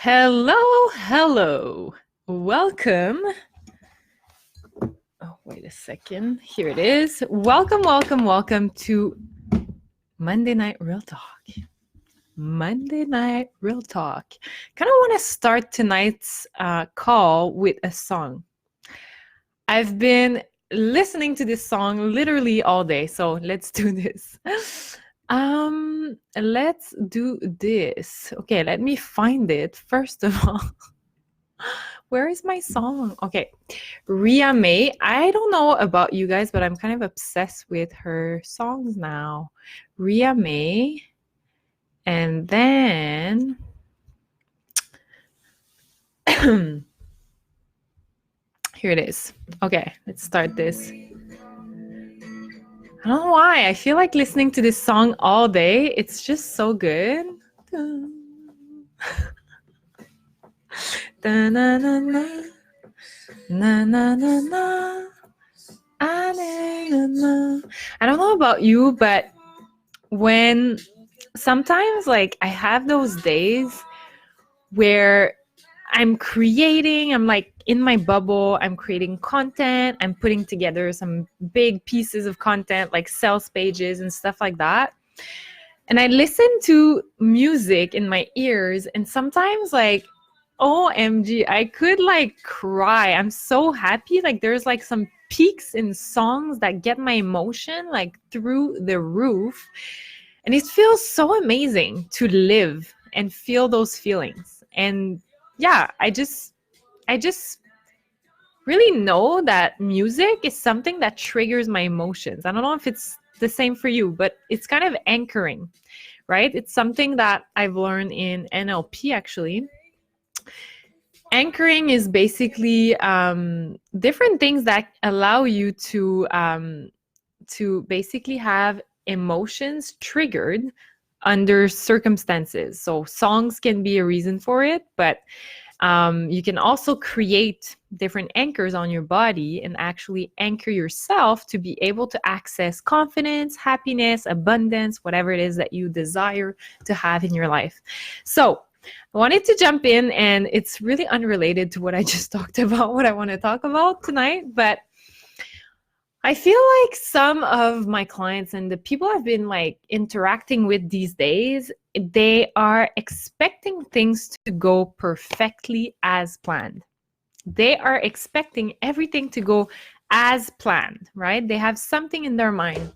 Hello. Welcome. Oh, wait a second. Here it is. Welcome to Monday Night Real Talk. Kind of want to start tonight's call with a song. I've been listening to this song literally all day, so let's do this. Let's do this. Okay, let me find it first of all. Where is my song? Okay, Ria May. I don't know about you guys, but I'm kind of obsessed with her songs now. Ria May. And then here it is. Okay, let's start this. I don't know why. I feel like listening to this song all day. It's just so good. Da, na, na, na. Na, na, na, na. Ah, na, na, na. I don't know about you, but when sometimes like I have those days where I'm creating, I'm like in my bubble, I'm creating content, I'm putting together some big pieces of content like sales pages and stuff like that. And I listen to music in my ears and sometimes like, OMG, I could like cry. I'm so happy. Like there's like some peaks in songs that get my emotion like through the roof. And it feels so amazing to live and feel those feelings. And yeah, I just really know that music is something that triggers my emotions. I don't know if it's the same for you, but it's kind of anchoring, right? It's something that I've learned in NLP actually. Anchoring is basically different things that allow you to basically have emotions triggered under circumstances. So songs can be a reason for it, but you can also create different anchors on your body and actually anchor yourself to be able to access confidence, happiness, abundance, whatever it is that you desire to have in your life. So I wanted to jump in, and it's really unrelated to what I just talked about, what I want to talk about tonight, but I feel like some of my clients and the people I've been like interacting with these days, they are expecting things to go perfectly as planned. They are expecting everything to go as planned, right? They have something in their mind,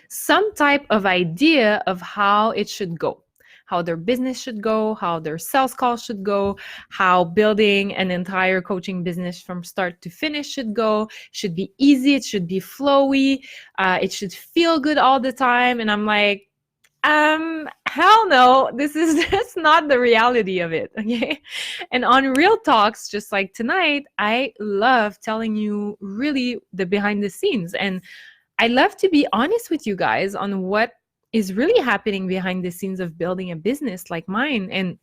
some type of idea of how it should go, how their business should go, how their sales calls should go, how building an entire coaching business from start to finish should go. It should be easy, it should be flowy, it should feel good all the time. And I'm like, hell no, this is just not the reality of it, okay? And on Real Talks, just like tonight, I love telling you really the behind the scenes. And I love to be honest with you guys on what is really happening behind the scenes of building a business like mine. And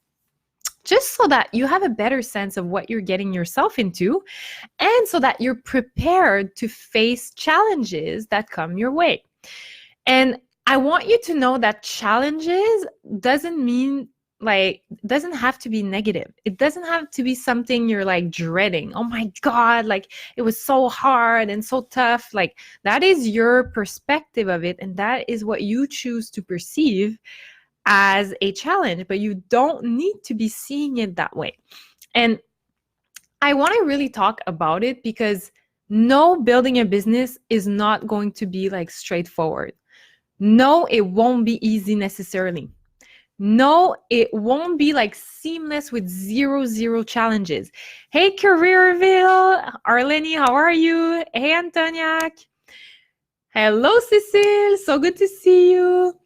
just so that you have a better sense of what you're getting yourself into, and so that you're prepared to face challenges that come your way. And I want you to know that challenges doesn't have to be negative. It doesn't have to be something you're like dreading. Oh my God, like it was so hard and so tough. Like that is your perspective of it. And that is what you choose to perceive as a challenge, but you don't need to be seeing it that way. And I want to really talk about it because no, building a business is not going to be like straightforward. No, it won't be easy necessarily. No, it won't be like seamless with zero challenges. Hey, Careerville. Arlene, how are you? Hey, Antoniak. Hello, Cecile. So good to see you.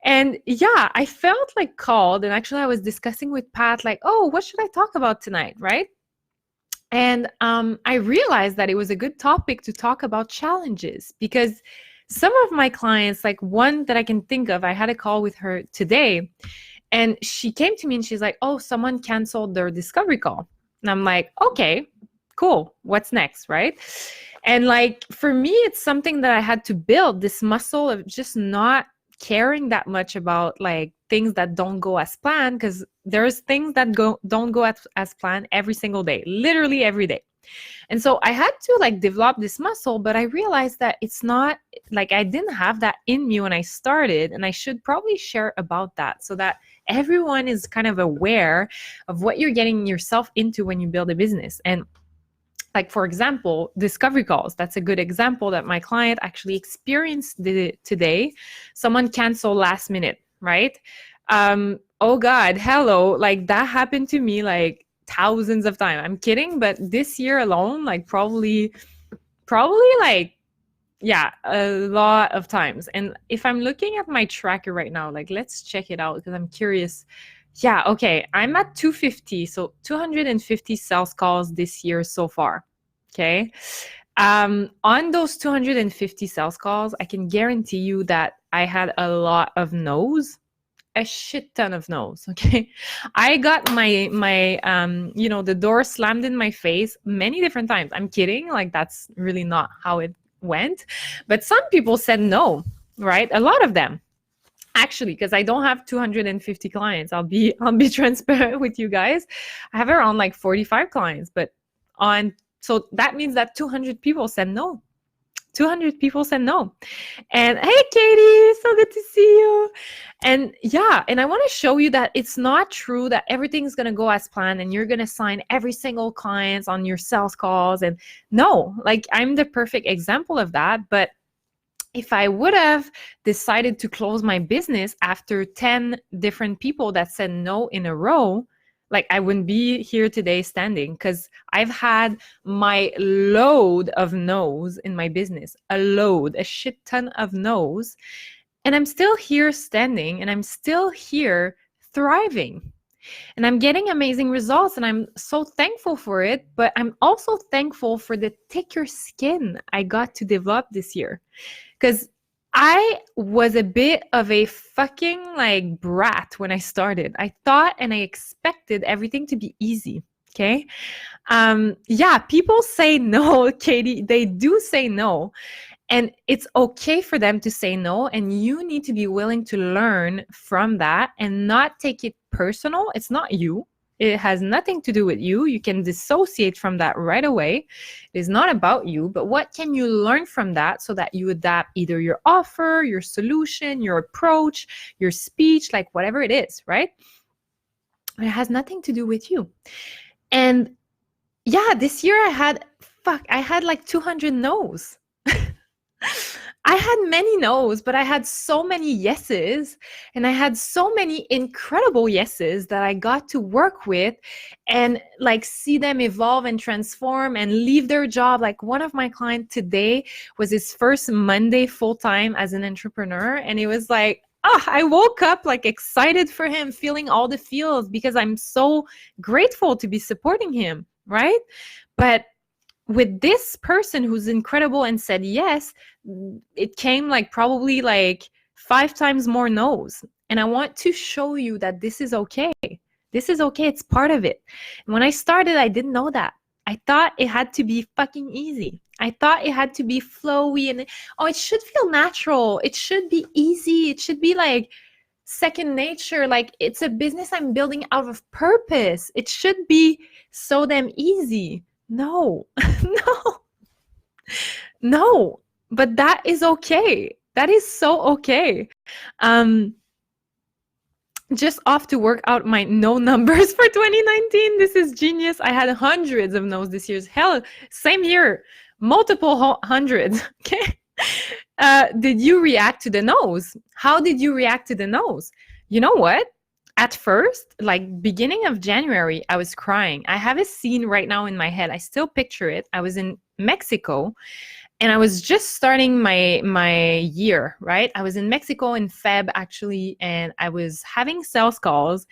And yeah, I felt like called, and actually I was discussing with Pat, like, oh, what should I talk about tonight, right? And I realized that it was a good topic to talk about challenges because some of my clients, like one that I can think of, I had a call with her today and she came to me and she's like, oh, someone canceled their discovery call. And I'm like, okay, cool. What's next, right? And like, for me, it's something that I had to build, this muscle of just not caring that much about like things that don't go as planned, because there's things that don't go as planned every single day, literally every day. And so I had to like develop this muscle, but I realized that it's not like I didn't have that in me when I started, and I should probably share about that so that everyone is kind of aware of what you're getting yourself into when you build a business. And like, for example, discovery calls. That's a good example that my client actually experienced today. Someone canceled last minute, right? Oh God, hello. Like that happened to me like thousands of times. I'm kidding, but this year alone, like probably like, yeah, a lot of times. And if I'm looking at my tracker right now, like let's check it out because I'm curious. Yeah, okay. I'm at 250. So 250 sales calls this year so far. Okay. On those 250 sales calls, I can guarantee you that I had a lot of no's, a shit ton of no's. Okay. I got my the door slammed in my face many different times. I'm kidding. Like that's really not how it went. But some people said no, right? A lot of them. Actually, because I don't have 250 clients, I'll be transparent with you guys. I have around like 45 clients, so that means that 200 people said no. 200 people said no. And hey, Katie, so good to see you. And yeah, and I want to show you that it's not true that everything's going to go as planned and you're going to sign every single client on your sales calls. And no, like I'm the perfect example of that. But if I would have decided to close my business after 10 different people that said no in a row, like I wouldn't be here today standing, because I've had my load of no's in my business, a shit ton of no's, and I'm still here standing and I'm still here thriving. And I'm getting amazing results and I'm so thankful for it. But I'm also thankful for the thicker skin I got to develop this year. Because I was a bit of a fucking like brat when I started. I thought and I expected everything to be easy. Okay. Yeah, people say no, Katie. They do say no. And it's okay for them to say no. And you need to be willing to learn from that and not take it personal. It's not you. It has nothing to do with you. You can dissociate from that right away. It is not about you, but what can you learn from that so that you adapt either your offer, your solution, your approach, your speech, like whatever it is, right? It has nothing to do with you. And yeah, this year I had like 200 no's. I had many no's, but I had so many yeses, and I had so many incredible yeses that I got to work with and like see them evolve and transform and leave their job. Like one of my clients today was his first Monday full-time as an entrepreneur. And it was like, I woke up like excited for him, feeling all the feels because I'm so grateful to be supporting him, right? But with this person who's incredible and said yes, it came like probably like 5 times more no's. And I want to show you that this is okay. This is okay. It's part of it. And when I started, I didn't know that. I thought it had to be fucking easy. I thought it had to be flowy and it should feel natural. It should be easy. It should be like second nature. Like it's a business I'm building out of purpose. It should be so damn easy. No, no, but that is okay. That is so okay. Just off to work out my no numbers for 2019. This is genius. I had hundreds of no's this year. Hell, same year, multiple hundreds. Okay. Did you react to the no's? How did you react to the no's? You know what? At first, like beginning of January, I was crying. I have a scene right now in my head. I still picture it. I was in Mexico and I was just starting my year, right? I was in Mexico in Feb actually, and I was having sales calls,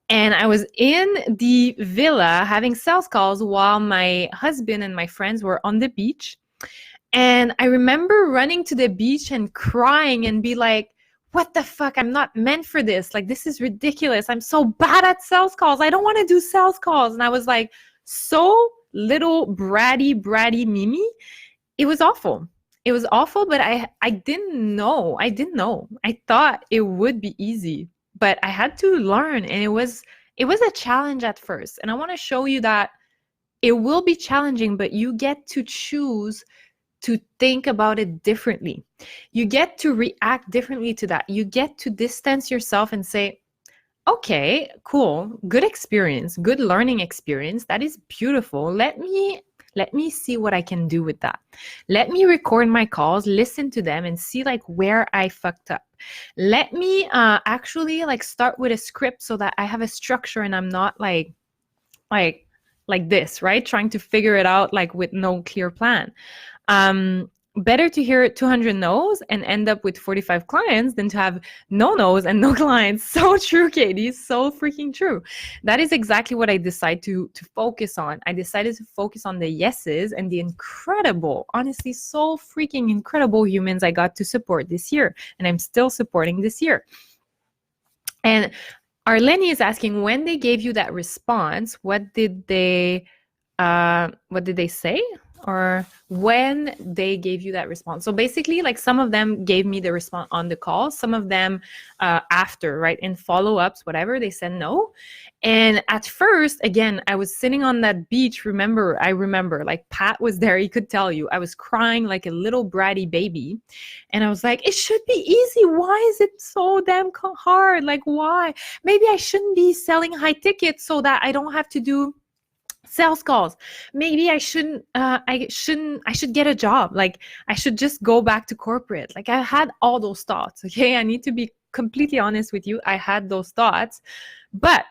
and I was in the villa having sales calls while my husband and my friends were on the beach. And I remember running to the beach and crying and be like, what the fuck? I'm not meant for this. Like, this is ridiculous. I'm so bad at sales calls. I don't want to do sales calls. And I was like, so little bratty Mimi. It was awful. It was awful, but I didn't know. I didn't know. I thought it would be easy, but I had to learn, and it was a challenge at first. And I want to show you that it will be challenging, but you get to choose to think about it differently. You get to react differently to that. You get to distance yourself and say, okay, cool, good experience, good learning experience. That is beautiful. Let me see what I can do with that. Let me record my calls, listen to them, and see like where I fucked up. Let me actually like start with a script so that I have a structure and I'm not like like this, right? Trying to figure it out like with no clear plan. Better to hear 200 no's and end up with 45 clients than to have no no's and no clients. So true, Katie. So freaking true. That is exactly what I decided to focus on. I decided to focus on the yeses and the incredible, honestly, so freaking incredible humans I got to support this year. And I'm still supporting this year. And Arlene is asking, when they gave you that response, what did they say? Or when they gave you that response. So basically, like some of them gave me the response on the call, some of them after, right? In follow-ups, whatever, they said no. And at first, again, I was sitting on that beach. I remember like Pat was there. He could tell you I was crying like a little bratty baby. And I was like, it should be easy. Why is it so damn hard? Like, why? Maybe I shouldn't be selling high tickets so that I don't have to do sales calls. Maybe I should get a job. Like I should just go back to corporate. Like I had all those thoughts. Okay. I need to be completely honest with you. I had those thoughts, but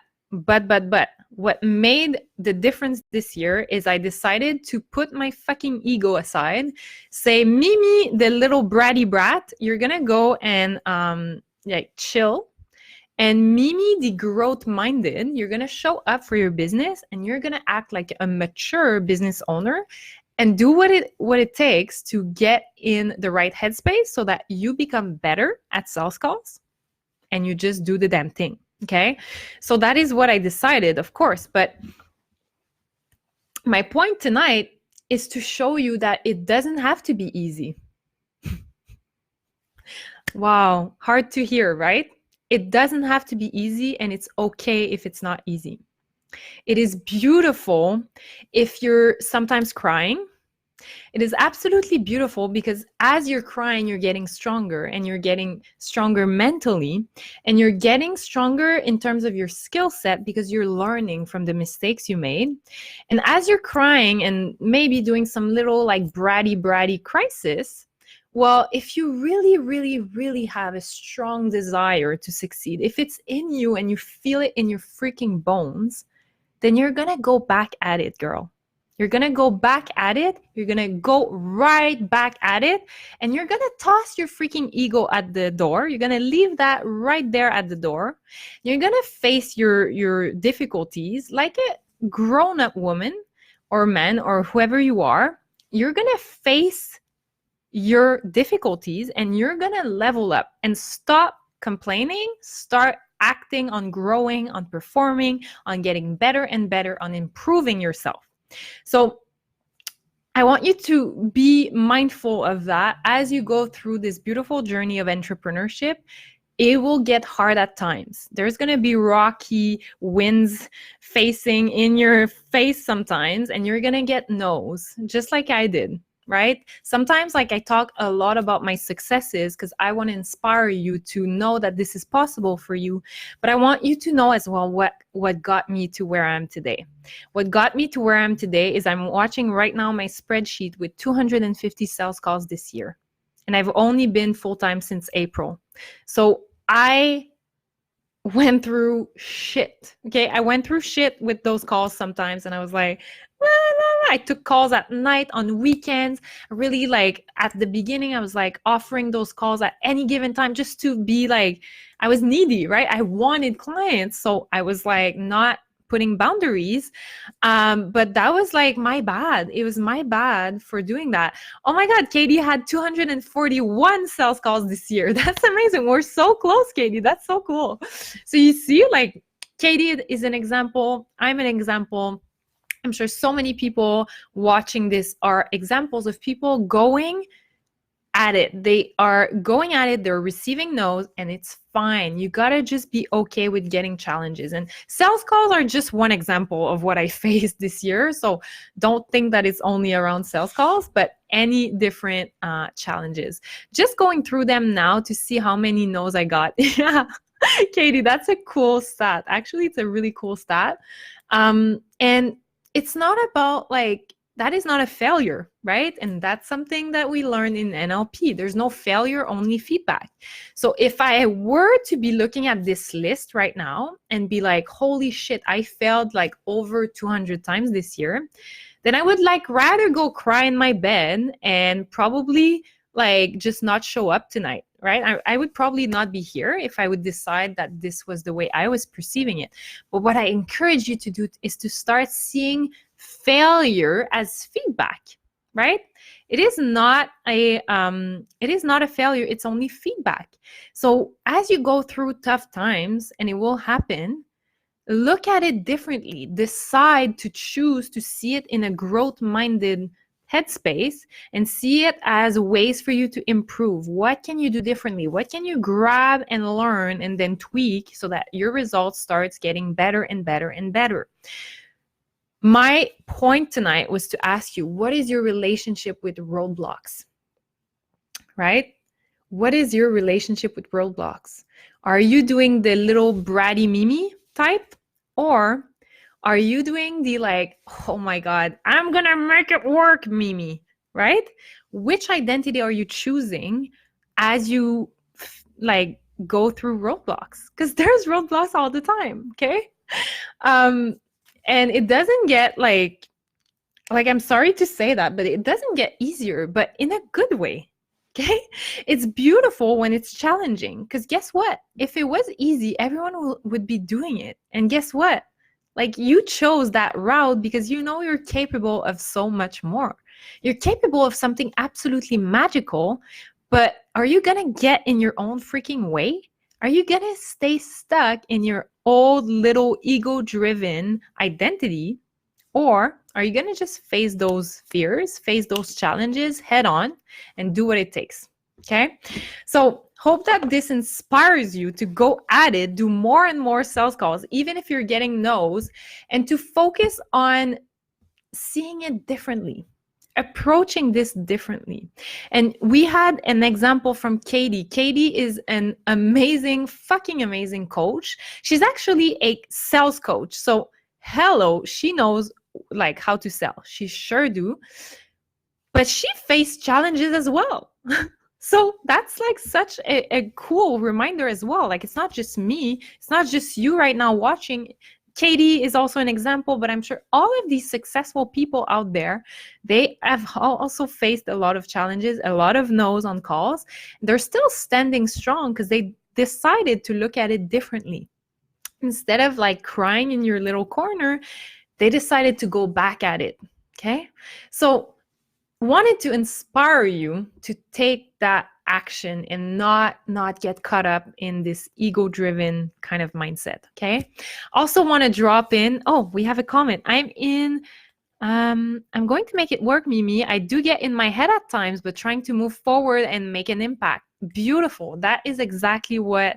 what made the difference this year is I decided to put my fucking ego aside, say, Mimi, the little bratty brat, you're going to go and like chill. And Mimi, the growth-minded, you're going to show up for your business and you're going to act like a mature business owner and do what it takes to get in the right headspace so that you become better at sales calls and you just do the damn thing. Okay. So that is what I decided, of course. But my point tonight is to show you that it doesn't have to be easy. Wow. Hard to hear, right? It doesn't have to be easy, and it's okay if it's not easy. It is beautiful if you're sometimes crying. It is absolutely beautiful because as you're crying, you're getting stronger, and you're getting stronger mentally, and you're getting stronger in terms of your skill set because you're learning from the mistakes you made. And as you're crying and maybe doing some little like bratty crisis, well, if you really, really, really have a strong desire to succeed, if it's in you and you feel it in your freaking bones, then you're going to go back at it, girl. You're going to go back at it. You're going to go right back at it. And you're going to toss your freaking ego at the door. You're going to leave that right there at the door. You're going to face your difficulties like a grown-up woman or man or whoever you are. You're going to face your difficulties and you're gonna level up and stop complaining, start acting on growing, on performing, on getting better and better, on improving yourself. So I want you to be mindful of that as you go through this beautiful journey of entrepreneurship. It will get hard at times. There's going to be rocky winds facing in your face sometimes, and you're going to get no's, just like I did. Right? Sometimes like I talk a lot about my successes because I want to inspire you to know that this is possible for you. But I want you to know as well what got me to where I am today. What got me to where I am today is I'm watching right now my spreadsheet with 250 sales calls this year. And I've only been full-time since April. So I went through shit. Okay. I went through shit with those calls sometimes. And I was like, I took calls at night, on weekends. Really, like at the beginning, I was like offering those calls at any given time just to be like, I was needy, right? I wanted clients. So I was like not putting boundaries. But that was like my bad. It was my bad for doing that. Oh my God, Katie had 241 sales calls this year. That's amazing. We're so close, Katie. That's so cool. So you see, like Katie is an example. I'm an example. I'm sure so many people watching this are examples of people going at it. They are going at it. They're receiving no's, and it's fine. You got to just be okay with getting challenges. And sales calls are just one example of what I faced this year. So don't think that it's only around sales calls, but any different challenges. Just going through them now to see how many no's I got. Yeah. Katie, that's a cool stat. Actually, it's a really cool stat. And it's not about like, that is not a failure, right? And that's something that we learn in NLP. There's no failure, only feedback. So if I were to be looking at this list right now and be like, holy shit, I failed like over 200 times this year, then I would like rather go cry in my bed and probably like just not show up tonight, right? I would probably not be here if I would decide that this was the way I was perceiving it. But what I encourage you to do is to start seeing failure as feedback, right? It is not a failure, it's only feedback. So as you go through tough times, and it will happen, look at it differently. Decide to choose to see it in a growth-minded headspace and see it as ways for you to improve. What can you do differently? What can you grab and learn and then tweak so that your results starts getting better and better and better? My point tonight was to ask you, what is your relationship with roadblocks, right? What is your relationship with roadblocks? Are you doing the little bratty Mimi type, or are you doing the like, oh my God, I'm gonna make it work Mimi, right? Which identity are you choosing as you like go through roadblocks? Because there's roadblocks all the time, okay? And it doesn't get like I'm sorry to say that, but it doesn't get easier, but in a good way. Okay? It's beautiful when it's challenging, because guess what? If it was easy, everyone would be doing it. And guess what? Like, you chose that route because you know you're capable of so much more. You're capable of something absolutely magical, but are you going to get in your own freaking way? Are you going to stay stuck in your old little ego-driven identity? Or are you going to just face those fears, face those challenges head on and do what it takes? Okay? So hope that this inspires you to go at it, do more and more sales calls, even if you're getting no's, and to focus on seeing it differently, approaching this differently. And we had an example from Katie. Katie is an amazing, fucking amazing coach. She's actually a sales coach. So hello, she knows like how to sell. She sure do. But she faced challenges as well. So that's like such a cool reminder as well. Like, it's not just me. It's not just you right now watching. Katie is also an example, but I'm sure all of these successful people out there, they have also faced a lot of challenges, a lot of no's on calls. They're still standing strong because they decided to look at it differently. Instead of like crying in your little corner, they decided to go back at it. Okay? So wanted to inspire you to take that action and not get caught up in this ego-driven kind of mindset. Okay. Also want to drop in, oh, we have a comment. I'm going to make it work, Mimi. I do get in my head at times, but trying to move forward and make an impact. Beautiful. That is exactly what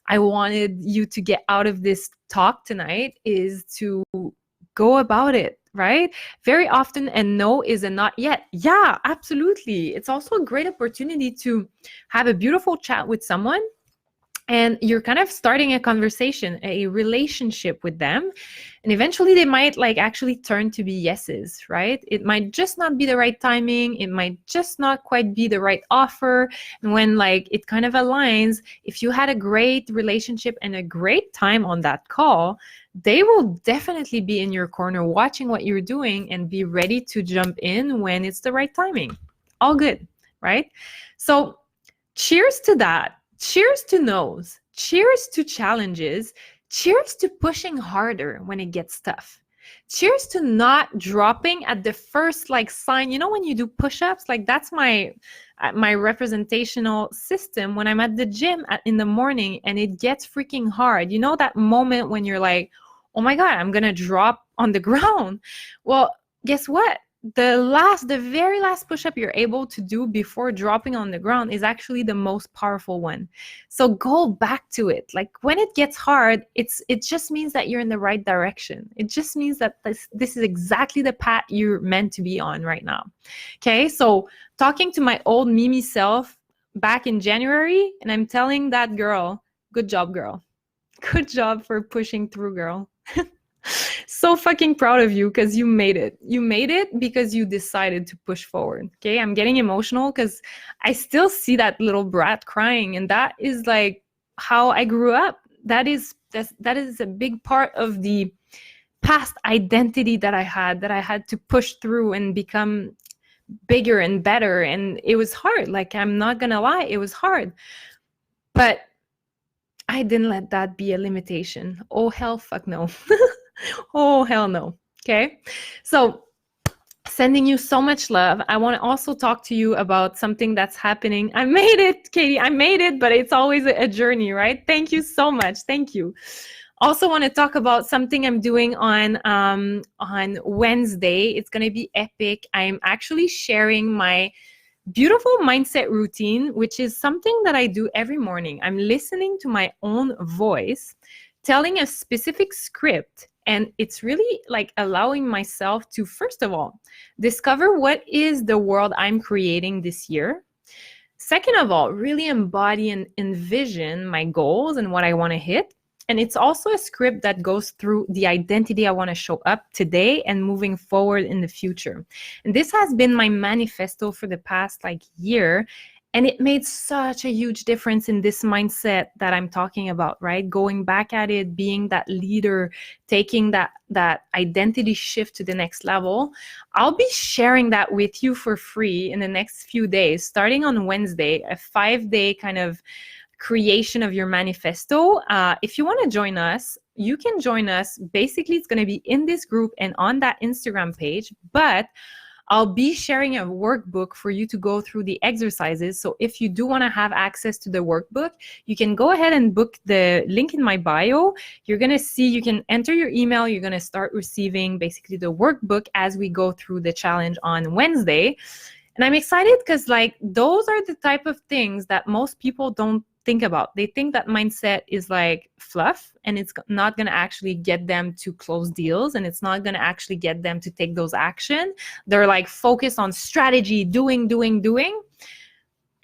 I wanted you to get out of this talk tonight, is to go about it, right? Very often a no is a not yet. Yeah, absolutely. It's also a great opportunity to have a beautiful chat with someone, and you're kind of starting a conversation, a relationship with them. And eventually they might like actually turn to be yeses, right? It might just not be the right timing. It might just not quite be the right offer. And when like it kind of aligns, if you had a great relationship and a great time on that call, they will definitely be in your corner watching what you're doing and be ready to jump in when it's the right timing. All good, right? So cheers to that. Cheers to no's. Cheers to challenges. Cheers to pushing harder when it gets tough. Cheers to not dropping at the first like sign. You know, when you do push-ups, like that's my representational system when I'm at the gym in the morning and it gets freaking hard. You know, that moment when you're like, oh my God, I'm going to drop on the ground. Well, guess what? the very last push-up you're able to do before dropping on the ground is actually the most powerful one. So go back to it. Like when it gets hard, it just means that you're in the right direction. It just means that this is exactly the path you're meant to be on right now. Okay, so talking to my old Mimi self back in January, and I'm telling that girl, good job, girl. Good job for pushing through, girl. So fucking proud of you because you made it. You made it because you decided to push forward. Okay, I'm getting emotional because I still see that little brat crying, and that is like how I grew up. That is a big part of the past identity that I had to push through and become bigger and better. And it was hard. Like, I'm not gonna lie, it was hard. But I didn't let that be a limitation. Oh, hell fuck no. Oh, hell no. Okay. So, sending you so much love. I want to also talk to you about something that's happening. I made it, Katie. I made it, but it's always a journey, right? Thank you so much. Thank you. Also want to talk about something I'm doing on Wednesday. It's going to be epic. I'm actually sharing my beautiful mindset routine, which is something that I do every morning. I'm listening to my own voice, telling a specific script, and it's really like allowing myself to, first of all, discover what is the world I'm creating this year. Second of all, really embody and envision my goals and what I want to hit. And it's also a script that goes through the identity I want to show up today and moving forward in the future. And this has been my manifesto for the past year. And it made such a huge difference in this mindset that I'm talking about, right? Going back at it, being that leader, taking that identity shift to the next level. I'll be sharing that with you for free in the next few days, starting on Wednesday, a 5-day kind of creation of your manifesto. If you want to join us, you can join us. Basically, it's going to be in this group and on that Instagram page, but I'll be sharing a workbook for you to go through the exercises. So if you do want to have access to the workbook, you can go ahead and book the link in my bio. You're going to see, you can enter your email. You're going to start receiving basically the workbook as we go through the challenge on Wednesday. And I'm excited because those are the type of things that most people don't think about. They think that mindset is like fluff and it's not going to actually get them to close deals and it's not going to actually get them to take those action. They're like focused on strategy, doing.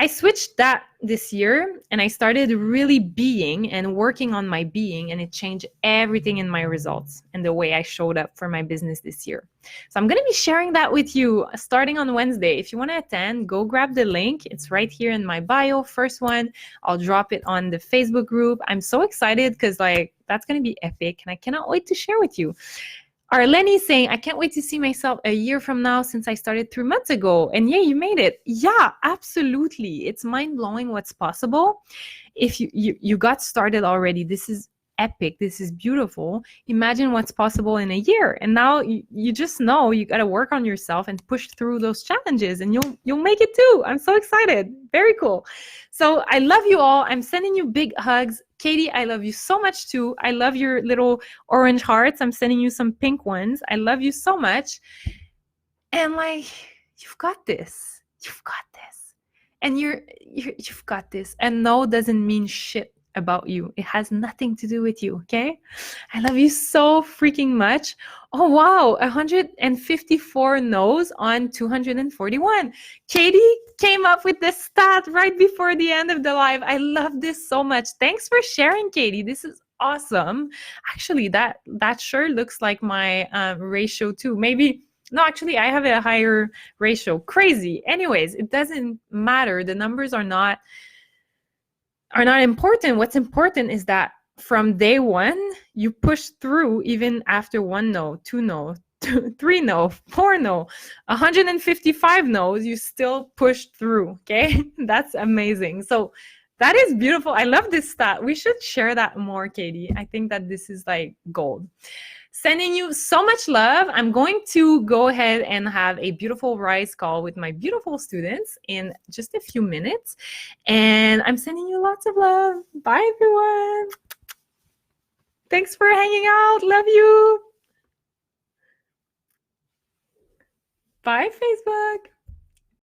I switched that this year and I started really being and working on my being, and it changed everything in my results and the way I showed up for my business this year. So I'm going to be sharing that with you starting on Wednesday. If you want to attend, go grab the link. It's right here in my bio, first one. I'll drop it on the Facebook group. I'm so excited because that's going to be epic and I cannot wait to share with you. Arlene saying, I can't wait to see myself a year from now since I started 3 months ago. And yeah, you made it. Yeah, absolutely. It's mind-blowing what's possible. If you got started already, this is epic. This is beautiful. Imagine what's possible in a year. And now you just know you got to work on yourself and push through those challenges and you'll make it too. I'm so excited. Very cool. So I love you all. I'm sending you big hugs. Katie, I love you so much too. I love your little orange hearts. I'm sending you some pink ones. I love you so much. And you've got this. You've got this. And you've got this. And no doesn't mean shit about you. It has nothing to do with you, okay? I love you so freaking much. Oh, wow. 154 no's on 241. Katie came up with this stat right before the end of the live. I love this so much. Thanks for sharing, Katie. This is awesome. Actually, that sure looks like my ratio too. Maybe, no, actually, I have a higher ratio. Crazy. Anyways, it doesn't matter. The numbers are not important. What's important is that from day one, you push through even after 1 no, 2 no, 3 no, 4 no, 155 no's, you still push through, okay? That's amazing. So that is beautiful. I love this stat. We should share that more, Katie. I think that this is gold. Sending you so much love. I'm going to go ahead and have a beautiful rise call with my beautiful students in just a few minutes. And I'm sending you lots of love. Bye, everyone. Thanks for hanging out. Love you. Bye. Bye, Facebook.